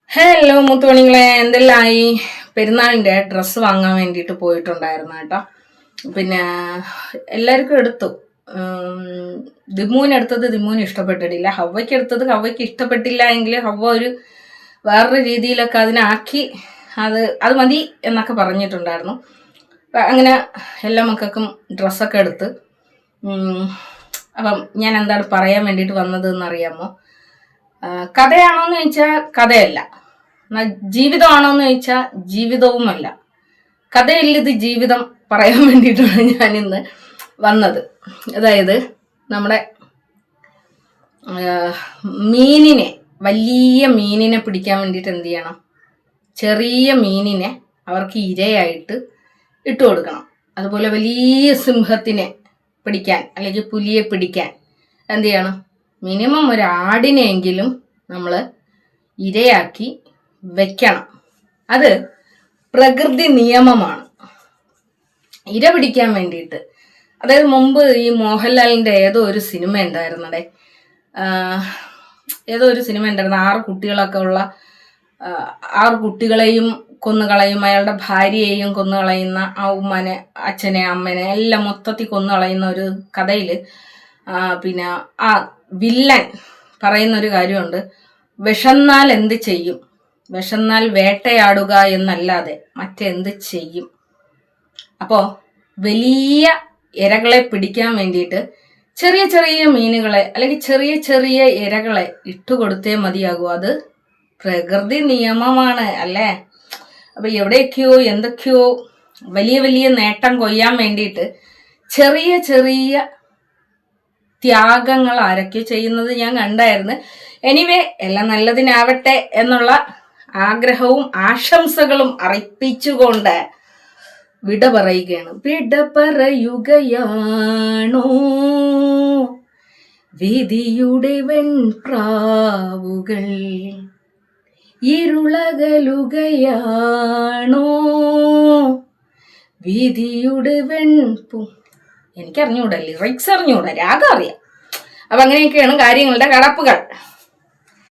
Hello മുത്തുമണികളെ, എന്തെല്ലാമായി? പെരുന്നാളിൻ്റെ dress വാങ്ങാൻ വേണ്ടിയിട്ട് പോയിട്ടുണ്ടായിരുന്നു കേട്ടോ. പിന്നെ എല്ലാവർക്കും എടുത്തു. ദിമ്മൂനെടുത്തത് ദിമ്മൂന് ഇഷ്ടപ്പെട്ടിട്ടില്ല, ഹവ്വയ്ക്ക് എടുത്തത് ഹവ്വയ്ക്ക് ഇഷ്ടപ്പെട്ടില്ല എങ്കിൽ ഹവ്വ വേറൊരു രീതിയിലൊക്കെ അതിനാക്കി അത് മതി എന്നൊക്കെ പറഞ്ഞിട്ടുണ്ടായിരുന്നു. അങ്ങനെ എല്ലാ മക്കൾക്കും ഡ്രസ്സൊക്കെ എടുത്ത്. അപ്പം ഞാൻ എന്താണ് പറയാൻ വേണ്ടിയിട്ട് വന്നത് എന്നറിയാമോ? കഥയാണോ എന്ന് ചോദിച്ചാൽ കഥയല്ല, ജീവിതമാണോന്ന് ചോദിച്ചാൽ ജീവിതവുമല്ല. കഥയില്ലത് ജീവിതം പറയാൻ വേണ്ടിയിട്ടാണ് ഞാനിന്ന് വന്നത്. അതായത് നമ്മുടെ വലിയ മീനിനെ പിടിക്കാൻ വേണ്ടിയിട്ട് എന്ത് ചെയ്യണം? ചെറിയ മീനിനെ അവർക്ക് ഇരയായിട്ട് ഇട്ട് കൊടുക്കണം. അതുപോലെ വലിയ സിംഹത്തിനെ പിടിക്കാൻ അല്ലെങ്കിൽ പുലിയെ പിടിക്കാൻ എന്ത് ചെയ്യണം? മിനിമം ഒരു ആടിനെയെങ്കിലും നമ്മൾ ഇരയാക്കി വെക്കണം. അത് പ്രകൃതി നിയമമാണ്. ഇര പിടിക്കാൻ വേണ്ടിയിട്ട്. അതായത് മുമ്പ് ഈ മോഹൻലാലിൻ്റെ ഏതോ ഒരു സിനിമ ഉണ്ടായിരുന്നടേ, ഏതോ ഒരു സിനിമ ഉണ്ടായിരുന്നു. 6 കുട്ടികളൊക്കെ ഉള്ള, 6 കുട്ടികളെയും കൊന്നുകളയും, അയാളുടെ ഭാര്യയെയും കൊന്നുകളയുന്ന, ആ ഉമ്മനെ, അച്ഛനെ, അമ്മനെ എല്ലാം മൊത്തത്തിൽ കൊന്നുകളയുന്ന ഒരു കഥയിൽ പിന്നെ ആ വില്ലൻ പറയുന്നൊരു കാര്യമുണ്ട്, വിശന്നാൽ എന്ത് ചെയ്യും? വിശന്നാൽ വേട്ടയാടുക എന്നല്ലാതെ മറ്റെന്ത് ചെയ്യും? അപ്പോൾ വലിയ ഇരകളെ പിടിക്കാൻ വേണ്ടിയിട്ട് ചെറിയ ചെറിയ മീനുകളെ അല്ലെങ്കിൽ ചെറിയ ചെറിയ ഇരകളെ ഇട്ടുകൊടുത്തേ മതിയാകൂ. അത് പ്രകൃതി നിയമമാണ് അല്ലേ? അപ്പോൾ എവിടെയൊക്കെയോ എന്തൊക്കെയോ വലിയ വലിയ നേട്ടം കൊയ്യാൻ വേണ്ടിയിട്ട് ചെറിയ ചെറിയ ത്യാഗങ്ങൾ ആരൊക്കെ ചെയ്യുന്നത് ഞാൻ കണ്ടായിരുന്നു. എനിവേ, എല്ലാം നല്ലതിനാവട്ടെ എന്നുള്ള ആഗ്രഹവും ആശംസകളും അർപ്പിച്ചുകൊണ്ട് വിട പറയുകയാണ്. വിട പറയുകയാണോ വിധിയുടെ വെൺപ്രാവുകൾ, ഇരുളകലുകയാണോ വിധിയുടെ വെൺപൂ. എനിക്കറിഞ്ഞൂടാ, ലിറിക്സ് അറിഞ്ഞൂടാ, രാഗം അറിയാം. അപ്പം അങ്ങനെയൊക്കെയാണ് കാര്യങ്ങളുടെ കടപ്പുകൾ.